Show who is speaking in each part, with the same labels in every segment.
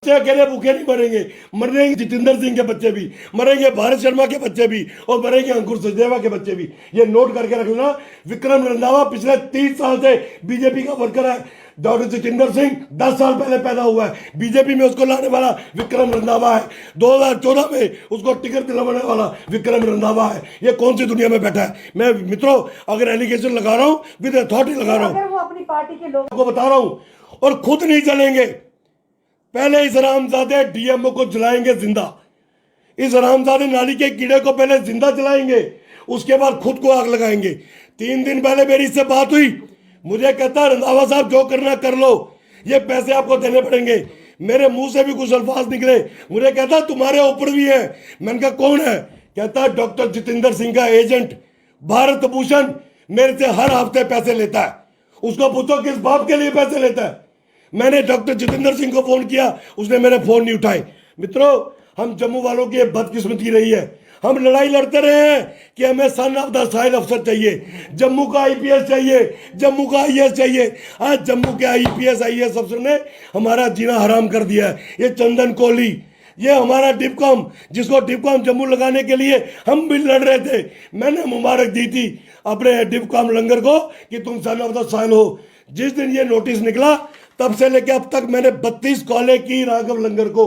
Speaker 1: बच्चे अकेले भूखे नहीं मरेंगे, मरेंगे जितेंद्र सिंह के बच्चे भी, मरेंगे भारत शर्मा के बच्चे भी और मरेंगे अंकुर सचदेवा के बच्चे भी। ये नोट करके रख लेना। विक्रम रंधावा पिछले 30 साल से बीजेपी का वर्कर है। डॉक्टर जितेंद्र सिंह 10 साल पहले पैदा हुआ है। बीजेपी में उसको लाने वाला विक्रम रंधावा है। 2014 में उसको टिकट दिलवाने वाला विक्रम रंधावा है। ये कौन सी दुनिया में बैठा है? मैं मित्रों अगर एलिगेशन लगा रहा हूँ विद अथॉरिटी लगा रहा हूँ,
Speaker 2: वो अपनी पार्टी के लोगों
Speaker 1: को बता रहा हूँ, और खुद नहीं चलेंगे। पहले इस हरामजादे डीएमओ को जलाएंगे जिंदा। इस हरामजादे नाली के कीड़े को पहले जिंदा जलाएंगे, उसके बाद खुद को आग लगाएंगे। 3 दिन पहले मेरी इससे बात हुई, मुझे कहता रंधावा साहब जो करना कर लो, ये पैसे आपको देने पड़ेंगे। मेरे मुंह से भी कुछ अल्फाज निकले। मुझे कहता तुम्हारे ऊपर भी है। मैंने कहा कौन है? कहता डॉक्टर जितेंद्र सिंह का एजेंट भारत भूषण मेरे से हर हफ्ते पैसे लेता है। उसको पूछो किस बाप के लिए पैसे लेता है। मैंने डॉक्टर जितेंद्र सिंह को फोन किया, उसने मेरे फोन नहीं उठाए। मित्रों हम जम्मू वालों की बदकिस्मती रही है। हम लड़ाई लड़ते रहे हैं कि हमें सन ऑफ द साइल अफसर चाहिए, जम्मू का आईपीएस चाहिए, जम्मू का आईएएस चाहिए। आज जम्मू के आईपीएस आईएएस अफसर ने हमारा जीना हराम कर दिया है। ये चंदन कोहली, ये हमारा डिपकॉम, जिसको डिपकॉम जम्मू लगाने के लिए हम भी लड़ रहे थे। मैंने मुबारक दी थी अपने डिपकॉम लंगर को कि तुम सन ऑफ द साइल हो। जिस दिन ये नोटिस निकला तब से लेकर अब तक मैंने 32 कॉलें की राघव लंगर को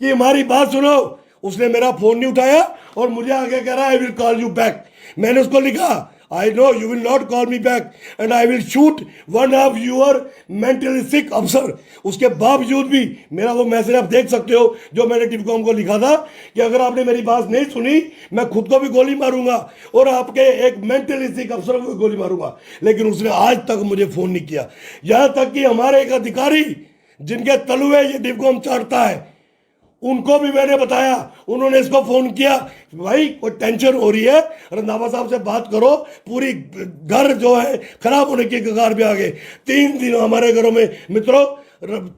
Speaker 1: कि हमारी बात सुनो। उसने मेरा फोन नहीं उठाया और मुझे आगे कह रहा है I will call you back. मैंने उसको लिखा I know you will not call me back and I will shoot one of your mentally sick अफसर। उसके बावजूद भी मेरा वो मैसेज आप देख सकते हो जो मैंने टिपकॉम को लिखा था कि अगर आपने मेरी बात नहीं सुनी मैं खुद को भी गोली मारूंगा और आपके एक मेंटली सिक अफसर को भी गोली मारूंगा। लेकिन उसने आज तक मुझे फोन नहीं किया। यहां तक कि हमारे एक अधिकारी जिनके तलुए ये टिपकॉम चाटता है उनको भी मैंने बताया, उन्होंने इसको फोन किया भाई कोई टेंशन हो रही है, रंधावा साहब से बात करो। पूरी घर जो है खराब होने की कगार पे आ गए। 3 दिन हमारे घरों में मित्रों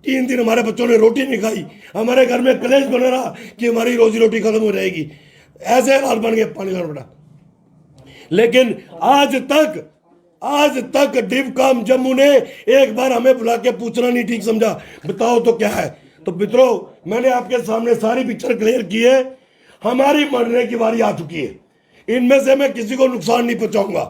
Speaker 1: 3 दिन हमारे बच्चों ने रोटी नहीं खाई। हमारे घर में कलेश बना रहा कि हमारी रोजी रोटी खत्म हो जाएगी। ऐसे हाल बन गए पानी का बड़ा। लेकिन आज तक डिपकॉम जम्मू ने एक बार हमें बुला के पूछना नहीं ठीक समझा, बताओ तो क्या है। तो मित्रों मैंने आपके सामने सारी पिक्चर क्लियर की है। हमारी मरने की बारी आ चुकी है। इनमें से मैं किसी को नुकसान नहीं पहुंचाऊंगा।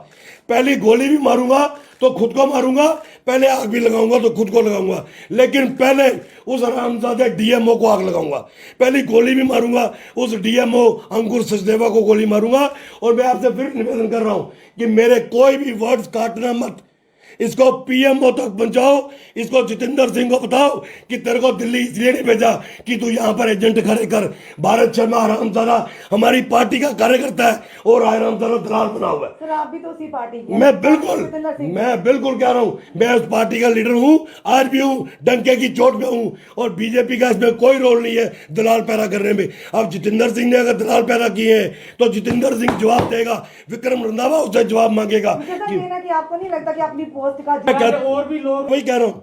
Speaker 1: पहली गोली भी मारूंगा तो खुद को मारूंगा, पहले आग भी लगाऊंगा तो खुद को लगाऊंगा, लेकिन पहले उस हरामजादे डीएमओ को आग लगाऊंगा। पहली गोली भी मारूंगा उस डीएमओ अंकुर सचदेवा को गोली मारूंगा। और मैं आपसे फिर निवेदन कर रहा हूं कि मेरे कोई भी वर्ड्स काटना मत। इसको पीएमओ तक पहुंचाओ। इसको जितेंद्र सिंह को बताओ कि तेरे को दिल्ली इसलिए नहीं भेजा कि तू यहाँ पर एजेंट खड़े कर। भारत शर्मा हरामजादा हमारी पार्टी का कार्यकर्ता है और हरामजादा दलाल बना हुआ है।
Speaker 2: सर आप भी तो उसी पार्टी के।
Speaker 1: मैं बिल्कुल कह रहा हूँ मैं उस पार्टी का लीडर हूँ, आज भी हूँ, डंके की चोट में हूँ। और बीजेपी का इसमें कोई रोल नहीं है दलाल पैदा करने में। अब जितेंद्र सिंह ने अगर दलाल पैदा किए हैं तो जितेंद्र सिंह जवाब देगा, विक्रम रंधावा उससे जवाब मांगेगा।
Speaker 2: आपको नहीं लगता कि अपनी पोस्ट का
Speaker 1: और भी लोग वही कह रहा हूं,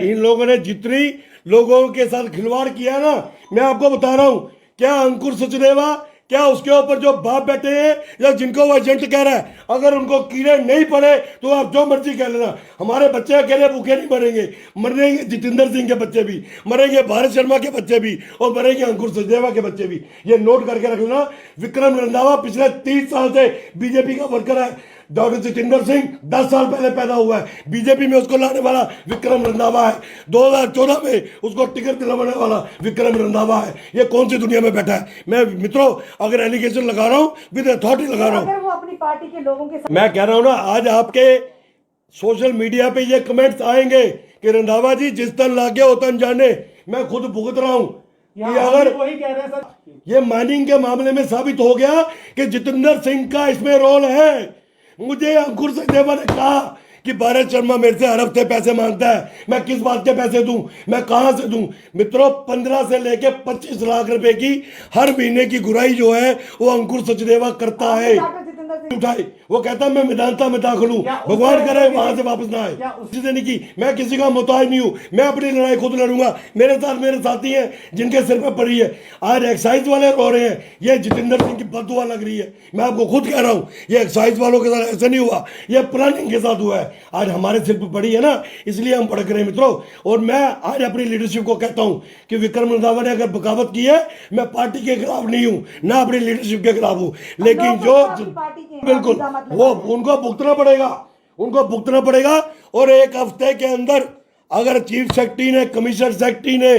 Speaker 1: इन लोगों ने जितनी लोगों के साथ खिलवाड़ किया ना, मैं आपको बता रहा हूं। क्या अंकुर सचदेवा, क्या उसके ऊपर जो बाप बैठे हैं या जिनको वो एजेंट कह रहा है, अगर उनको कीड़े नहीं पड़े तो आप जो मर्जी कह लेना। हमारे बच्चे अकेले भूखे नहीं मरेंगे, मरेंगे जितेंद्र सिंह के बच्चे भी, मरेंगे भारत शर्मा के बच्चे भी और मरेंगे अंकुर सचदेवा के बच्चे भी। ये नोट करके रख लेना। विक्रम रंधावा पिछले 30 साल से बीजेपी का वर्कर है। डॉक्टर जितेंद्र सिंह 10 साल पहले पैदा हुआ है। बीजेपी में उसको लाने वाला विक्रम रंधावा है। 2014 में उसको टिकट दिलवाने वाला विक्रम रंधावा है। ये कौन सी दुनिया में बैठा है? मैं मित्रों अगर एलिगेशन लगा रहा हूं विद अथॉरिटी लगा रहा हूं।
Speaker 2: वो अपनी पार्टी के लोगों के साथ
Speaker 1: मैं कह रहा हूं ना, आज आपके सोशल मीडिया पे ये कमेंट्स आएंगे कि रंधावा जी जिस तन लागे उतन जाने। मैं खुद भुगत रहा हूं कि अगर
Speaker 3: वही कह रहे हैं सर,
Speaker 1: ये माइनिंग के मामले में साबित हो गया कि जितेंद्र सिंह का इसमें रोल है। मुझे अंकुर सचदेवा ने कहा कि भारत शर्मा मेरे से हर हफ्ते पैसे मांगता है, मैं किस बात के पैसे दूं, मैं कहां से दूं। मित्रों 15 से लेके 25 लाख रुपए की हर महीने की गुराई जो है वो अंकुर सचदेवा करता है।
Speaker 2: डॉक्टर जितेंद्र सालों से
Speaker 1: उठाई, वो कहता मैं मेदांता में दाखिल हूँ,
Speaker 3: क्या उस
Speaker 1: भगवान
Speaker 3: तरह
Speaker 1: करे
Speaker 3: की-
Speaker 1: वहां से वापस ना आए।
Speaker 3: क्या उस-
Speaker 1: किसी ने नहीं की, मैं किसी का मोहताज नहीं हूँ, मैं अपनी लड़ाई खुद लड़ूंगा। मेरे साथ मेरे साथी हैं जिनके सिर पर पड़ी है। आज एक्साइज वाले रो रहे हैं, ये जितेंद्र सिंह की बददुआ लग रही है। मैं आपको खुद कह रहा हूँ, ये एक्साइज वालों के साथ ऐसे नहीं हुआ, ये प्लानिंग के साथ हुआ है। आज हमारे सिर पर पड़ी है ना, इसलिए हम भड़क रहे हैं मित्रों। और मैं आज अपनी लीडरशिप को कहता हूँ कि विक्रम रंधावा ने अगर बगावत की है, मैं पार्टी के खिलाफ नहीं हूँ, ना अपनी लीडरशिप के खिलाफ हूँ, लेकिन
Speaker 2: लोग
Speaker 1: जो
Speaker 2: आपकी पार्टी के हैं,
Speaker 1: बिल्कुल
Speaker 2: आप इल्जामात
Speaker 1: वो
Speaker 2: लगा रहे हैं।
Speaker 1: उनको भुगतना पड़ेगा, उनको भुगतना पड़ेगा। और एक हफ्ते के अंदर अगर चीफ सेक्रेटरी ने, कमिश्नर सेक्रेटरी ने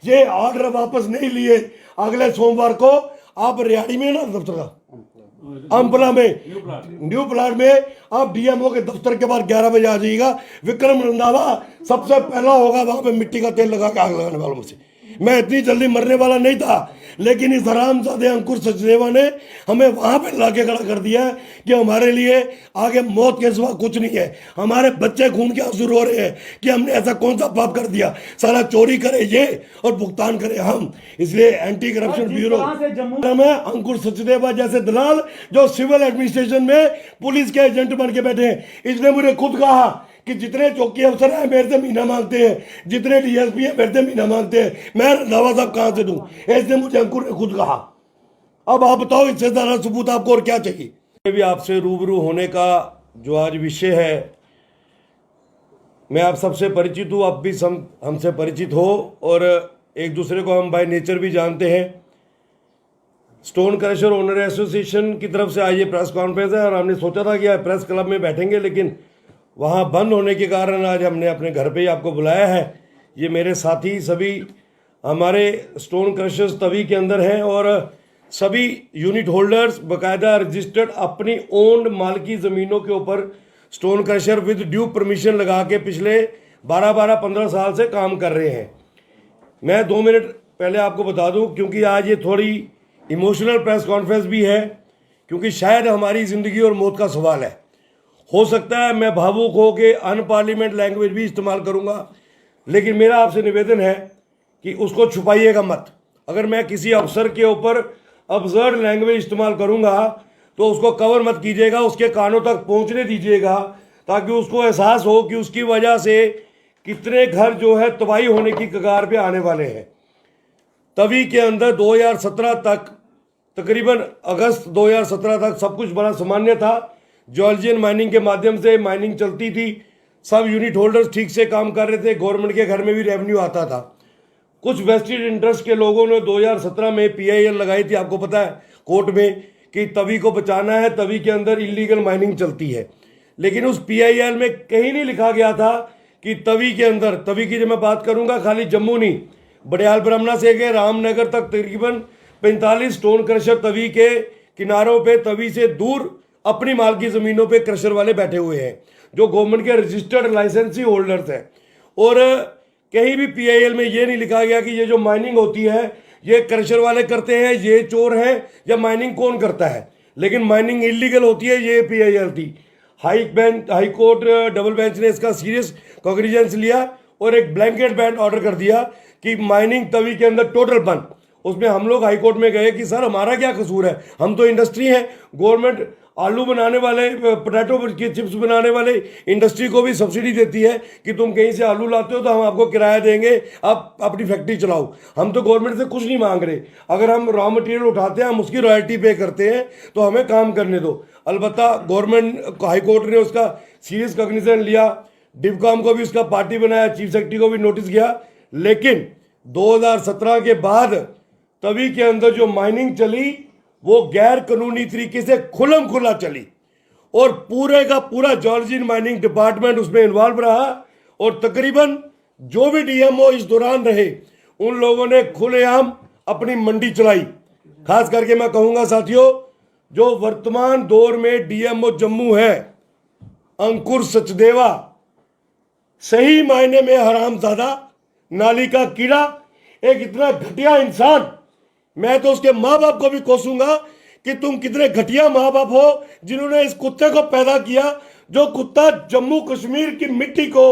Speaker 1: ये ऑर्डर वापस नहीं लिए, अगले सोमवार को आप रियाड़ी में ना दफ्तर का अम्पला में न्यू प्लाट में आप डीएमओ के दफ्तर के बाद 11 बजे आ जाइएगा। विक्रम रंधावा सबसे पहला होगा वहां पे मिट्टी का तेल लगा के आग लगाने वालों में से। मैं इतनी जल्दी मरने वाला नहीं था, लेकिन इस हरामजादे अंकुर सचदेवा ने हमें वहां पे लाके खड़ा कर दिया है कि हमारे लिए आगे मौत के सिवा कुछ नहीं है। हमारे बच्चे खून के आंसू रो रहे हैं कि हमने ऐसा कौन सा पाप कर दिया, सारा चोरी करे ये और भुगतान करे हम। इसलिए एंटी करप्शन
Speaker 3: और जिस
Speaker 1: ब्यूरो
Speaker 3: तरह से जम्मू
Speaker 1: में अंकुर सचदेवा जैसे दलाल जो सिविल एडमिनिस्ट्रेशन में पुलिस के एजेंट बन के बैठे हैं, इसने मुझे खुद कहा कि जितने चौकी अफसर हैं मेरे से महीना मांगते हैं, जितने डीएसपी हैं मेरे से महीना मांगते हैं, मैं रंधावा साहब कहां से दूं? इसने मुझे अंकुर ने खुद कहा। अब आप बताओ इससे ज्यादा सबूत आपको और क्या चाहिए? भी आपसे रूबरू होने का जो आज विषय है, मैं आप सबसे परिचित हूँ, आप भी हमसे परिचित हो और एक दूसरे को हम बाय नेचर भी जानते हैं। स्टोन क्रशर ओनर एसोसिएशन की तरफ से आज ये प्रेस कॉन्फ्रेंस है और हमने सोचा था कि आज प्रेस क्लब में बैठेंगे, लेकिन वहाँ बंद होने के कारण आज हमने अपने घर पे ही आपको बुलाया है। ये मेरे साथी सभी हमारे स्टोन क्रशर्स तवी के अंदर हैं और सभी यूनिट होल्डर्स बाकायदा रजिस्टर्ड अपनी ओन्ड मालकी ज़मीनों के ऊपर stone crusher with due permission लगा के पिछले 12-15 साल से काम कर रहे हैं। मैं 2 मिनट पहले आपको बता दूं, क्योंकि आज ये थोड़ी इमोशनल प्रेस कॉन्फ्रेंस भी है, क्योंकि शायद हमारी ज़िंदगी और मौत का सवाल है। हो सकता है मैं भावुक हो के अनपार्लियामेंट लैंग्वेज भी इस्तेमाल करूंगा, लेकिन मेरा आपसे निवेदन है कि उसको छुपाइएगा मत। अगर मैं किसी अफसर के ऊपर अब्सर्ड लैंग्वेज इस्तेमाल करूंगा तो उसको कवर मत कीजिएगा, उसके कानों तक पहुंचने दीजिएगा, ताकि उसको एहसास हो कि उसकी वजह से कितने घर जो है तबाही होने की कगार पे आने वाले हैं। तभी के अंदर 2017 तक, तकरीबन अगस्त 2017 तक सब कुछ बड़ा सामान्य था। जॉर्जियन माइनिंग के माध्यम से माइनिंग चलती थी, सब यूनिट होल्डर्स ठीक से काम कर रहे थे, गवर्नमेंट के घर में भी रेवेन्यू आता था। कुछ वेस्टेड इंटरेस्ट के लोगों ने 2017 में पीआईएल लगाई थी, आपको पता है, कोर्ट में, कि तवी को बचाना है, तवी के अंदर इलीगल माइनिंग चलती है। लेकिन उस पीआईएल में कहीं नहीं लिखा गया था कि तवी के अंदर, तवी की जब मैं बात करूंगा खाली जम्मू नहीं, बड़ियाल ब्रह्मणा से के रामनगर तक तकरीबन 45 स्टोन क्रशर तवी के किनारों पे, तवी से दूर अपनी मालकी ज़मीनों पे क्रशर वाले बैठे हुए हैं, जो गवर्नमेंट के रजिस्टर्ड लाइसेंसी होल्डर्स हैं। और कहीं भी पीआईएल में ये नहीं लिखा गया कि ये जो माइनिंग होती है ये क्रशर वाले करते हैं, ये चोर हैं, या माइनिंग कौन करता है। लेकिन माइनिंग इलीगल होती है, ये पीआईएल थी। हाई कोर्ट डबल बेंच ने इसका सीरियस कॉग्निजेंस लिया और एक ब्लैंकेट बैन ऑर्डर कर दिया कि माइनिंग तवी के अंदर टोटल बंद। उसमें हम लोग हाई कोर्ट में गए कि सर हमारा क्या कसूर है, हम तो इंडस्ट्री हैं, गवर्नमेंट आलू बनाने वाले, पोटैटो की चिप्स बनाने वाले इंडस्ट्री को भी सब्सिडी देती है कि तुम कहीं से आलू लाते हो तो हम आपको किराया देंगे, आप अपनी फैक्ट्री चलाओ। हम तो गवर्नमेंट से कुछ नहीं मांग रहे, अगर हम रॉ मटेरियल उठाते हैं हम उसकी रॉयल्टी पे करते हैं, तो हमें काम करने दो। अलबत्ता गवर्नमेंट हाई कोर्ट ने उसका सीरियस कॉग्निजेंस लिया, डिवकॉम को भी उसका पार्टी बनाया, चीफ सेक्रेटरी को भी नोटिस किया। लेकिन 2017 के बाद तभी के अंदर जो माइनिंग चली वो गैर कानूनी तरीके से खुलम खुला चली और पूरे का पूरा जॉर्जियन माइनिंग डिपार्टमेंट उसमें इन्वॉल्व रहा। और तकरीबन जो भी डीएमओ इस दौरान रहे उन लोगों ने खुलेआम अपनी मंडी चलाई। खास करके मैं कहूंगा साथियों, जो वर्तमान दौर में डीएमओ जम्मू है अंकुर सचदेवा, सही मायने में हरामजादा, नाली का कीड़ा, एक इतना घटिया इंसान। मैं तो उसके माँ बाप को भी कोसूंगा कि तुम कितने घटिया माँ बाप हो जिन्होंने इस कुत्ते को पैदा किया, जो कुत्ता जम्मू कश्मीर की मिट्टी को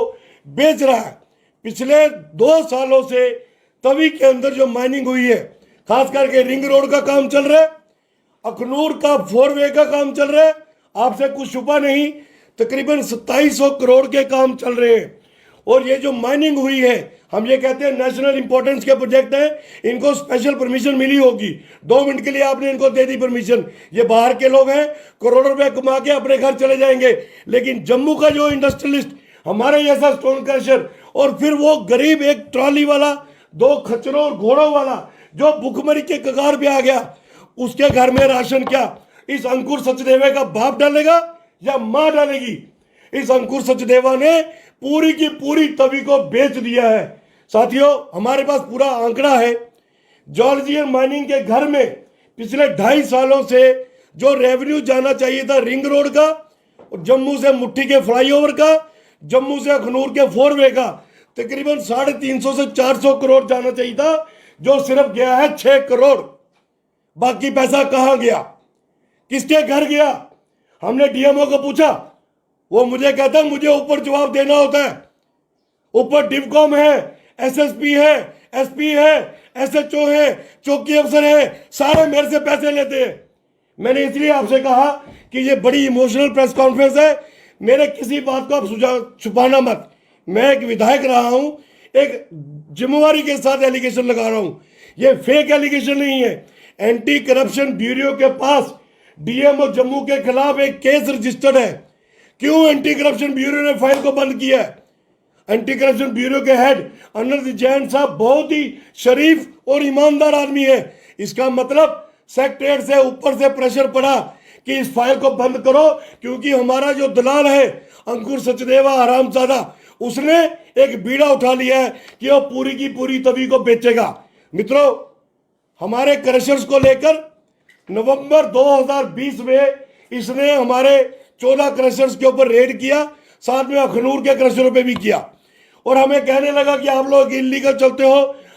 Speaker 1: बेच रहा है। पिछले 2 सालों से तवी के अंदर जो माइनिंग हुई है, खास करके रिंग रोड का काम चल रहा है, अखनूर का 4 वे का काम चल रहा है, आपसे कुछ छुपा नहीं, तकरीबन 2700 करोड़ के काम चल रहे हैं। और ये जो माइनिंग हुई है, हम ये कहते हैं नेशनल इंपॉर्टेंस के प्रोजेक्ट हैं, इनको स्पेशल परमिशन मिली होगी। 2 मिनट के लिए आपने इनको दे दी परमिशन। ये बाहर के लोग हैं, करोड़ों रुपए कमा के अपने घर चले जाएंगे। लेकिन जम्मू का जो इंडस्ट्रियलिस्ट, हमारे जैसा स्टोन क्रशर, और फिर वो गरीब एक ट्रॉली वाला, 2 खच्चरों और घोड़ों वाला जो भुखमरी के कगार पे आ गया, उसके घर में राशन क्या इस अंकुर सचदेवा का बाप डालेगा या मां डालेगी? इस अंकुर सचदेवा ने पूरी की पूरी तवी को बेच दिया है। साथियों, हमारे पास पूरा आंकड़ा है। जॉर्जियन माइनिंग के घर में पिछले 2.5 सालों से जो रेवेन्यू जाना चाहिए था रिंग रोड का, जम्मू से मुट्ठी के फ्लाईओवर का, जम्मू से अखनूर के 4 वे का, तकरीबन 350 से 400 करोड़ जाना चाहिए था, जो सिर्फ गया है 6 करोड़। बाकी पैसा कहां गया, किसके घर गया? हमने डीएमओ को पूछा, वो मुझे कहता है मुझे ऊपर जवाब देना होता है। ऊपर डिवकॉम है, एसएसपी है, एसपी है, एसएचओ है, चौकी अफसर है, सारे मेरे से पैसे लेते हैं। मैंने इसलिए आपसे कहा कि ये बड़ी इमोशनल प्रेस कॉन्फ्रेंस है, मेरे किसी बात को आप छुपाना मत। मैं एक विधायक रहा हूं, एक जिम्मेवारी के साथ एलिगेशन लगा रहा हूं, ये फेक एलिगेशन नहीं है। एंटी करप्शन ब्यूरो के पास डीएमओ जम्मू के खिलाफ एक केस रजिस्टर्ड है। क्यों एंटी करप्शन ब्यूरो ने फाइल को बंद किया है? एंटी करप्शन ब्यूरो के हेड अनिल जैन साहब बहुत ही शरीफ और ईमानदार आदमी है। इसका मतलब सेक्रेटरीट से ऊपर से प्रेशर पड़ा कि इस फाइल को बंद करो, क्योंकि हमारा जो दलाल है अंकुर सचदेवा हरामजादा, उसने एक बीड़ा उठा लिया है कि वो पूरी की पूरी तवी को बेचेगा। मित्रों, हमारे क्रशर्स को लेकर नवंबर 2020 में इसने हमारे 14 क्रशर्स के ऊपर रेड किया, साथ में अखनूर के क्रशरों पे भी किया, और हमें कहने लगा कि आप लोग इलीगल चलते हो,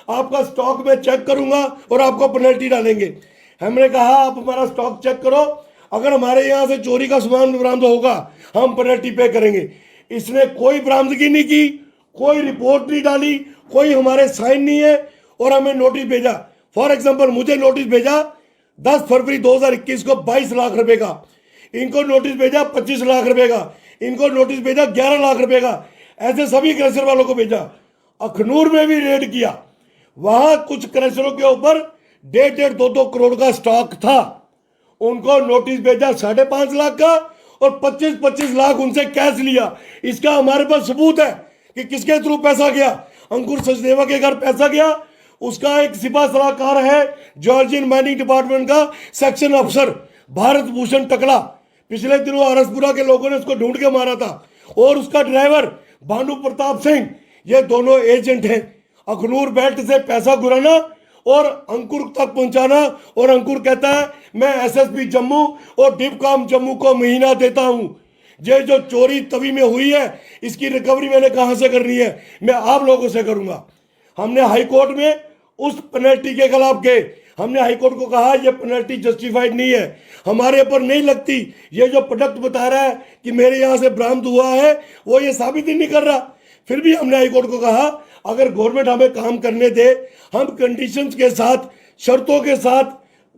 Speaker 1: आपका स्टॉक में चेक करूंगा और आपको पेनल्टी डालेंगे। हमने कहा आप हमारा स्टॉक चेक करो, अगर हमारे यहाँ से चोरी का सामान बरामद होगा हम पेनल्टी पे करेंगे। इसने कोई बरामदगी नहीं की, कोई रिपोर्ट नहीं डाली, कोई हमारे साइन नहीं है, और हमें नोटिस भेजा। फॉर एग्जाम्पल, मुझे नोटिस भेजा 10 फरवरी 2021 को 22 लाख रुपए का, इनको नोटिस भेजा 25 लाख रुपए का, इनको नोटिस भेजा 11 लाख रुपए का, ऐसे सभी क्रशर वालों को भेजा। अखनूर में भी रेड किया, वहां कुछ क्रशरों के ऊपर 1.5 2 करोड़ का स्टॉक था, उनको नोटिस भेजा 5.5 लाख का, और 25 लाख उनसे कैश लिया। इसका हमारे पास सबूत है कि किसके थ्रू पैसा गया। अंकुर सचदेवा के घर पैसा गया, उसका एक सिपा सलाहकार है जॉर्जियन माइनिंग डिपार्टमेंट का सेक्शन अफसर भारत भूषण टकला, पिछले दिनों आरसपुरा के लोगों ने उसको ढूंढ के मारा था, और उसका ड्राइवर भानु प्रताप सिंह, ये दोनों एजेंट हैं। अखनूर बेल्ट से पैसा घुराना और अंकुर तक पहुंचाना, और अंकुर कहता है मैं एसएसपी जम्मू और डिवकॉम जम्मू को महीना देता हूं। ये जो चोरी तवी में हुई है, इसकी रिकवरी मैंने कहां से करनी है? मैं आप लोगों से करूंगा। हमने हाई कोर्ट में उस पेनल्टी के खिलाफ गए, हमने हाई कोर्ट को कहा यह पेनल्टी जस्टिफाइड नहीं है, हमारे ऊपर नहीं लगती। ये जो प्रोडक्ट बता रहा है कि मेरे यहाँ से बरामद हुआ है, वो ये साबित ही नहीं कर रहा। फिर भी हमने हाई कोर्ट को कहा अगर गवर्नमेंट हमें काम करने दे, हम कंडीशंस के साथ, शर्तों के साथ,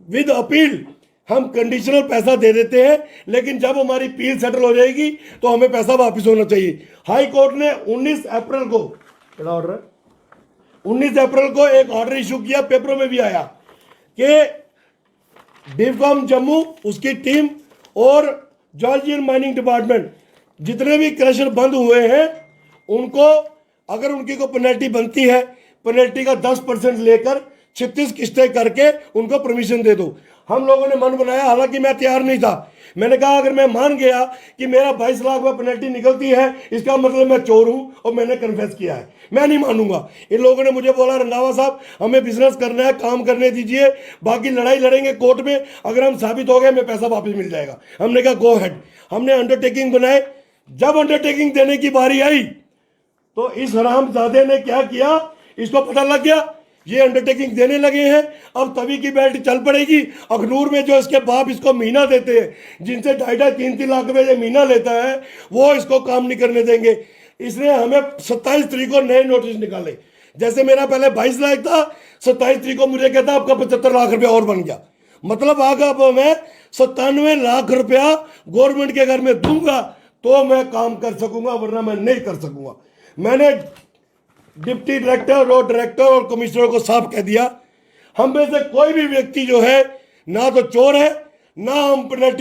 Speaker 1: विद अपील हम कंडीशनल पैसा दे देते हैं, लेकिन जब हमारी अपील सेटल हो जाएगी तो हमें पैसा वापस होना चाहिए। हाई कोर्ट ने 19 अप्रैल को, क्या ऑर्डर है, 19 अप्रैल को एक ऑर्डर इशू किया, पेपरों में भी आया कि डिवकॉम जम्मू, उसकी टीम और जॉर्जियन माइनिंग डिपार्टमेंट जितने भी क्रशर बंद हुए हैं, उनको अगर उनकी को पेनल्टी बनती है, पेनल्टी का 10% लेकर 36 किस्तें करके उनको परमिशन दे दो। हम लोगों ने मन बनाया, हालांकि मैं तैयार नहीं था। मैंने कहा अगर मैं मान गया कि मेरा 22 लाख में पेनल्टी निकलती है, इसका मतलब मैं चोर हूं और मैंने कन्फेस किया है, मैं नहीं मानूंगा। इन लोगों ने मुझे बोला रंधावा साहब हमें बिजनेस करना है, काम करने दीजिए, बाकी लड़ाई लड़ेंगे कोर्ट में, अगर हम साबित हो गए हमें पैसा वापस मिल जाएगा। हमने कहा गो हेड। हमने अंडरटेकिंग बनाए। जब अंडरटेकिंग देने की बारी आई तो इस हरामजादे ने क्या किया, इसको पता लग गया ये अंडरटेकिंग देने लगे हैं, अब तवी की बेल्ट चल पड़ेगी। अखनूर में जो इसके बाप इसको महीना देते हैं, जिनसे 2.5-3 लाख रुपए ये महीना लेता है, वो इसको काम नहीं करने देंगे। इसने हमें 27 तारीख को नए नोटिस निकाले। जैसे मेरा पहले 22 लाख था, 27 तारीख को मुझे कहता आपका 75 लाख रुपए और बन गया। मतलब अगर मैं 97 लाख रुपया गवर्नमेंट के घर में दूंगा तो मैं काम कर सकूंगा, वरना मैं नहीं कर सकूंगा। मैंने डिप्टी डायरेक्टर, रोड डायरेक्टर और कमिश्नर को साफ कह दिया, हम में से कोई भी व्यक्ति जो है ना तो चोर है, ना हम पेनल्टी